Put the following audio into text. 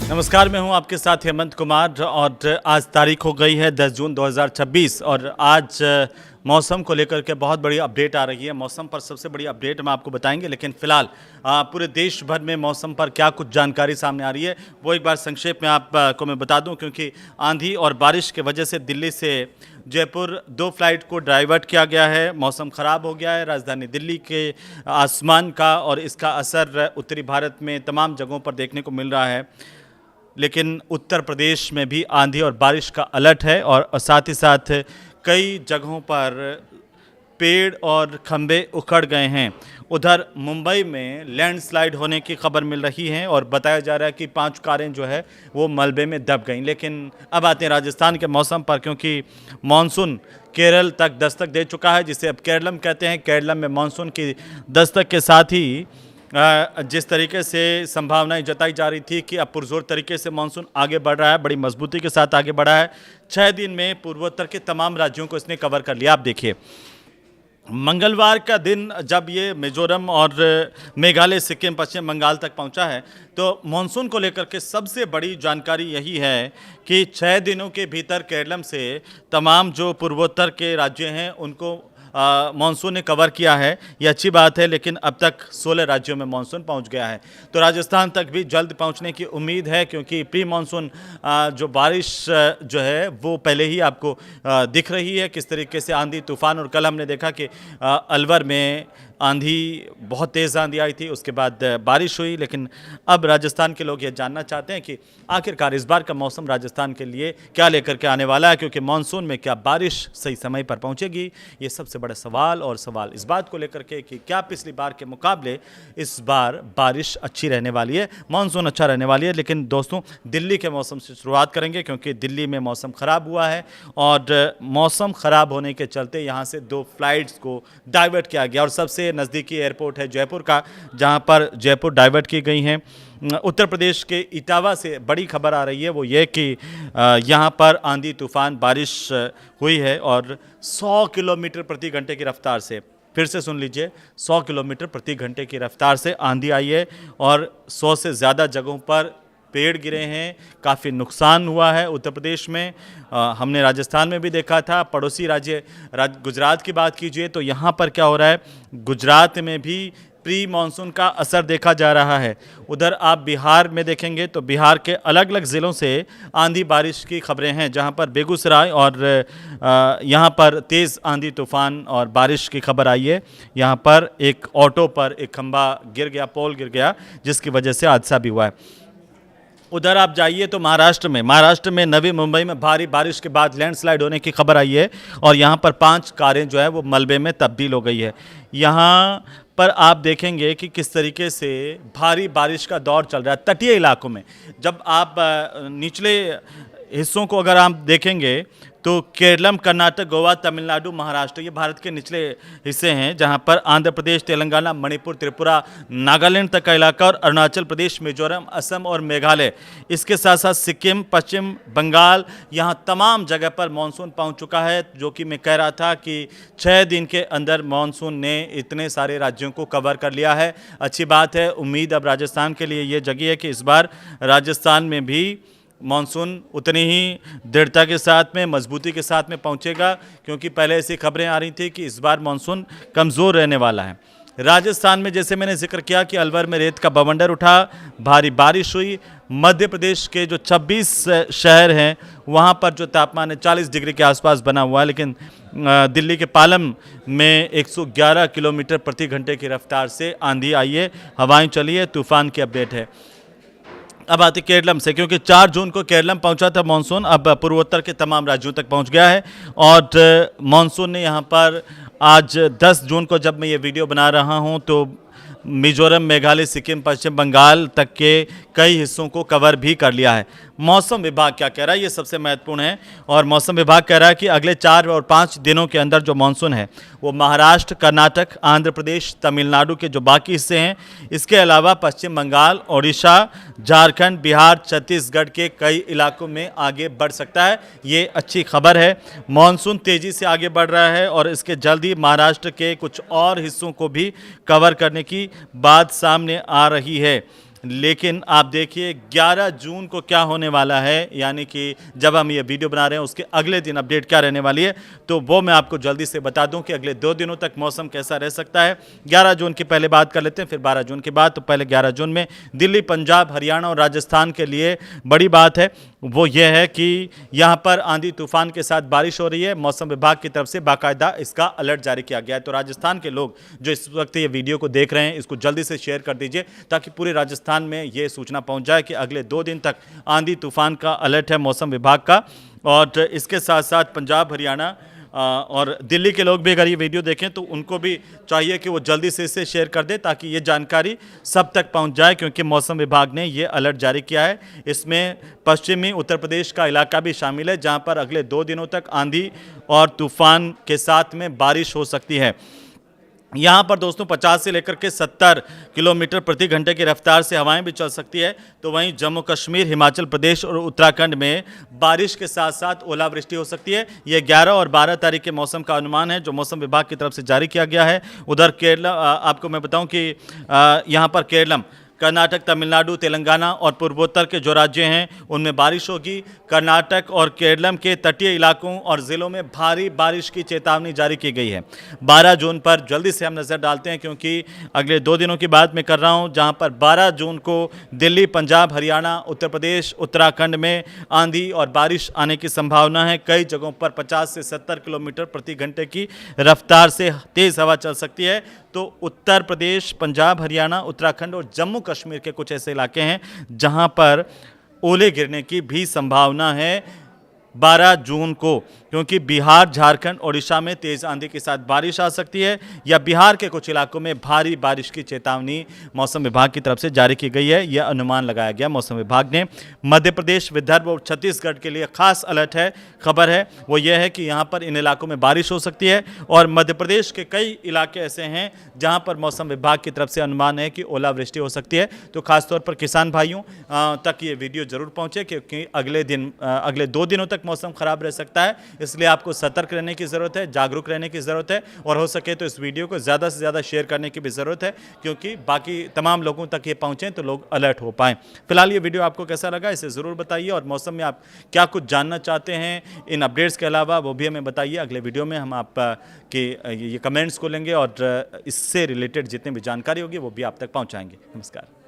नमस्कार, मैं हूं आपके साथ हेमंत कुमार और आज तारीख हो गई है 10 जून 2026 और आज मौसम को लेकर के बहुत बड़ी अपडेट आ रही है। मौसम पर सबसे बड़ी अपडेट हम आपको बताएंगे, लेकिन फिलहाल पूरे देश भर में मौसम पर क्या कुछ जानकारी सामने आ रही है वो एक बार संक्षेप में आपको मैं बता दूं, क्योंकि आंधी और बारिश की वजह से दिल्ली से जयपुर 2 फ्लाइट को डाइवर्ट किया गया है। मौसम ख़राब हो गया है राजधानी दिल्ली के आसमान का, और इसका असर उत्तरी भारत में तमाम जगहों पर देखने को मिल रहा है। लेकिन उत्तर प्रदेश में भी आंधी और बारिश का अलर्ट है और साथ ही साथ कई जगहों पर पेड़ और खंभे उखड़ गए हैं। उधर मुंबई में लैंडस्लाइड होने की खबर मिल रही है और बताया जा रहा है कि 5 कारें जो है वो मलबे में दब गईं। लेकिन अब आते हैं राजस्थान के मौसम पर, क्योंकि मानसून केरल तक दस्तक दे चुका है, जिसे अब केरलम कहते हैं। केरलम में मानसून की दस्तक के साथ ही जिस तरीके से संभावनाएं जताई जा रही थी कि अब पुरजोर तरीके से मानसून आगे बढ़ रहा है, बड़ी मजबूती के साथ आगे बढ़ा है। 6 दिन में पूर्वोत्तर के तमाम राज्यों को इसने कवर कर लिया। आप देखिए, मंगलवार का दिन जब ये मिजोरम और मेघालय, सिक्किम, पश्चिम बंगाल तक पहुंचा है, तो मानसून को लेकर के सबसे बड़ी जानकारी यही है कि 6 दिनों के भीतर केरलम से तमाम जो पूर्वोत्तर के राज्य हैं उनको मानसून ने कवर किया है। ये अच्छी बात है, लेकिन अब तक 16 राज्यों में मानसून पहुंच गया है। तो राजस्थान तक भी जल्द पहुंचने की उम्मीद है, क्योंकि प्री मानसून जो बारिश जो है वो पहले ही आपको दिख रही है किस तरीके से आंधी तूफान। और कल हमने देखा कि अलवर में आंधी, बहुत तेज़ आंधी आई थी, उसके बाद बारिश हुई। लेकिन अब राजस्थान के लोग ये जानना चाहते हैं कि आखिरकार इस बार का मौसम राजस्थान के लिए क्या लेकर के आने वाला है, क्योंकि मानसून में क्या बारिश सही समय पर पहुंचेगी, ये सबसे बड़ा सवाल। और सवाल इस बात को लेकर के कि क्या पिछली बार के मुकाबले इस बार बारिश अच्छी रहने वाली है, मानसून अच्छा रहने वाली है। लेकिन दोस्तों, दिल्ली के मौसम से शुरुआत करेंगे, क्योंकि दिल्ली में मौसम ख़राब हुआ है और मौसम ख़राब होने के चलते यहाँ से 2 फ्लाइट्स को डाइवर्ट किया गया। और सबसे नज़दीकी एयरपोर्ट है जयपुर का, जहां पर जयपुर डाइवर्ट की गई हैं। उत्तर प्रदेश के इटावा से बड़ी खबर आ रही है, वो ये कि यहां पर आंधी तूफान बारिश हुई है और 100 किलोमीटर प्रति घंटे की रफ्तार से, फिर से सुन लीजिए, 100 किलोमीटर प्रति घंटे की रफ्तार से आंधी आई है और 100 से ज़्यादा जगहों पर पेड़ गिरे हैं, काफ़ी नुकसान हुआ है उत्तर प्रदेश में। हमने राजस्थान में भी देखा था। पड़ोसी राज्य गुजरात की बात कीजिए तो यहाँ पर क्या हो रहा है, गुजरात में भी प्री मानसून का असर देखा जा रहा है। उधर आप बिहार में देखेंगे तो बिहार के अलग अलग ज़िलों से आंधी बारिश की खबरें हैं, जहाँ पर बेगूसराय और यहाँ पर तेज़ आंधी तूफान और बारिश की खबर आई है। यहाँ पर एक ऑटो पर एक खंभा गिर गया, पोल गिर गया, जिसकी वजह से हादसा भी हुआ है। उधर आप जाइए तो महाराष्ट्र में नवी मुंबई में भारी बारिश के बाद लैंडस्लाइड होने की खबर आई है और यहाँ पर 5 कारें जो है वो मलबे में तब्दील हो गई है। यहाँ पर आप देखेंगे कि किस तरीके से भारी बारिश का दौर चल रहा है तटीय इलाकों में। जब आप निचले हिस्सों को अगर आप देखेंगे तो केरलम, कर्नाटक, गोवा, तमिलनाडु, महाराष्ट्र, ये भारत के निचले हिस्से हैं, जहां पर आंध्र प्रदेश, तेलंगाना, मणिपुर, त्रिपुरा, नागालैंड तक का इलाका और अरुणाचल प्रदेश, मिजोरम, असम और मेघालय, इसके साथ साथ सिक्किम, पश्चिम बंगाल, यहां तमाम जगह पर मानसून पहुंच चुका है। जो कि मैं कह रहा था कि 6 दिन के अंदर मानसून ने इतने सारे राज्यों को कवर कर लिया है। अच्छी बात है। उम्मीद अब राजस्थान के लिए ये जगी है कि इस बार राजस्थान में भी मानसून उतनी ही दृढ़ता के साथ में, मजबूती के साथ में पहुंचेगा, क्योंकि पहले ऐसी खबरें आ रही थी कि इस बार मानसून कमज़ोर रहने वाला है। राजस्थान में जैसे मैंने जिक्र किया कि अलवर में रेत का बवंडर उठा, भारी बारिश हुई। मध्य प्रदेश के जो 26 शहर हैं वहां पर जो तापमान है 40 डिग्री के आसपास बना हुआ है, लेकिन दिल्ली के पालम में 111 किलोमीटर प्रति घंटे की रफ्तार से आंधी आई है, हवाएं चली है, तूफान की अपडेट है। अब आते केरलम से, क्योंकि 4 जून को केरलम पहुंचा था मानसून, अब पूर्वोत्तर के तमाम राज्यों तक पहुंच गया है और मानसून ने यहां पर आज 10 जून को जब मैं ये वीडियो बना रहा हूं तो मिजोरम, मेघालय, सिक्किम, पश्चिम बंगाल तक के कई हिस्सों को कवर भी कर लिया है। मौसम विभाग क्या कह रहा है, ये सबसे महत्वपूर्ण है। और मौसम विभाग कह रहा है कि अगले 4 और 5 दिनों के अंदर जो मानसून है वो महाराष्ट्र, कर्नाटक, आंध्र प्रदेश, तमिलनाडु के जो बाकी हिस्से हैं, इसके अलावा पश्चिम बंगाल, ओडिशा, झारखंड, बिहार, छत्तीसगढ़ के कई इलाकों में आगे बढ़ सकता है। ये अच्छी खबर है। मानसून तेज़ी से आगे बढ़ रहा है और इसके जल्द ही महाराष्ट्र के कुछ और हिस्सों को भी कवर करने की बात सामने आ रही है। लेकिन आप देखिए 11 जून को क्या होने वाला है, यानी कि जब हम ये वीडियो बना रहे हैं उसके अगले दिन अपडेट क्या रहने वाली है, तो वो मैं आपको जल्दी से बता दूं कि अगले 2 दिनों तक मौसम कैसा रह सकता है। 11 जून की पहले बात कर लेते हैं, फिर 12 जून की बात। तो पहले 11 जून में दिल्ली, पंजाब, हरियाणा और राजस्थान के लिए बड़ी बात है, वो ये है कि यहाँ पर आंधी तूफान के साथ बारिश हो रही है। मौसम विभाग की तरफ से बाकायदा इसका अलर्ट जारी किया गया है। तो राजस्थान के लोग जो इस वक्त ये वीडियो को देख रहे हैं, इसको जल्दी से शेयर कर दीजिए ताकि पूरे राजस्थान में ये सूचना पहुंच जाए कि अगले 2 दिन तक आंधी तूफान का अलर्ट है मौसम विभाग का। और इसके साथ साथ पंजाब, हरियाणा और दिल्ली के लोग भी अगर ये वीडियो देखें तो उनको भी चाहिए कि वो जल्दी से इसे शेयर कर दें ताकि ये जानकारी सब तक पहुंच जाए, क्योंकि मौसम विभाग ने ये अलर्ट जारी किया है। इसमें पश्चिमी उत्तर प्रदेश का इलाका भी शामिल है, जहां पर अगले 2 दिनों तक आंधी और तूफान के साथ में बारिश हो सकती है। यहाँ पर दोस्तों 50 से लेकर के 70 किलोमीटर प्रति घंटे की रफ्तार से हवाएं भी चल सकती है। तो वहीं जम्मू कश्मीर, हिमाचल प्रदेश और उत्तराखंड में बारिश के साथ साथ ओलावृष्टि हो सकती है। ये 11 और 12 तारीख के मौसम का अनुमान है जो मौसम विभाग की तरफ से जारी किया गया है। उधर केरल, आपको मैं बताऊं कि यहाँ पर केरलम, कर्नाटक, तमिलनाडु, तेलंगाना और पूर्वोत्तर के जो राज्य हैं उनमें बारिश होगी। कर्नाटक और केरलम के तटीय इलाकों और ज़िलों में भारी बारिश की चेतावनी जारी की गई है। 12 जून पर जल्दी से हम नज़र डालते हैं, क्योंकि अगले 2 दिनों की बात मैं कर रहा हूं, जहां पर 12 जून को दिल्ली, पंजाब, हरियाणा, उत्तर प्रदेश, उत्तराखंड में आंधी और बारिश आने की संभावना है। कई जगहों पर 50 से 70 किलोमीटर प्रति घंटे की रफ्तार से तेज़ हवा चल सकती है। तो उत्तर प्रदेश, पंजाब, हरियाणा, उत्तराखंड और जम्मू कश्मीर के कुछ ऐसे इलाके हैं जहां पर ओले गिरने की भी संभावना है 12 जून को, क्योंकि बिहार, झारखंड, ओडिशा में तेज आंधी के साथ बारिश आ सकती है, या बिहार के कुछ इलाकों में भारी बारिश की चेतावनी मौसम विभाग की तरफ से जारी की गई है। यह अनुमान लगाया गया मौसम विभाग ने। मध्य प्रदेश, विदर्भ और छत्तीसगढ़ के लिए खास अलर्ट है, खबर है वो यह है कि यहाँ पर इन इलाकों में बारिश हो सकती है। और मध्य प्रदेश के कई इलाके ऐसे हैं जहाँ पर मौसम विभाग की तरफ से अनुमान है कि ओलावृष्टि हो सकती है। तो खासतौर पर किसान भाइयों तक ये वीडियो जरूर पहुँचे, क्योंकि अगले 2 दिनों तक मौसम खराब रह सकता है। इसलिए आपको सतर्क रहने की ज़रूरत है, जागरूक रहने की ज़रूरत है, और हो सके तो इस वीडियो को ज़्यादा से ज़्यादा शेयर करने की भी ज़रूरत है, क्योंकि बाकी तमाम लोगों तक ये पहुँचें तो लोग अलर्ट हो पाएँ। फिलहाल ये वीडियो आपको कैसा लगा इसे ज़रूर बताइए, और मौसम में आप क्या कुछ जानना चाहते हैं इन अपडेट्स के अलावा वो भी हमें बताइए। अगले वीडियो में हम आप के ये कमेंट्स को लेंगे और इससे रिलेटेड जितनी भी जानकारी होगी वो भी आप तक पहुँचाएँगे। नमस्कार।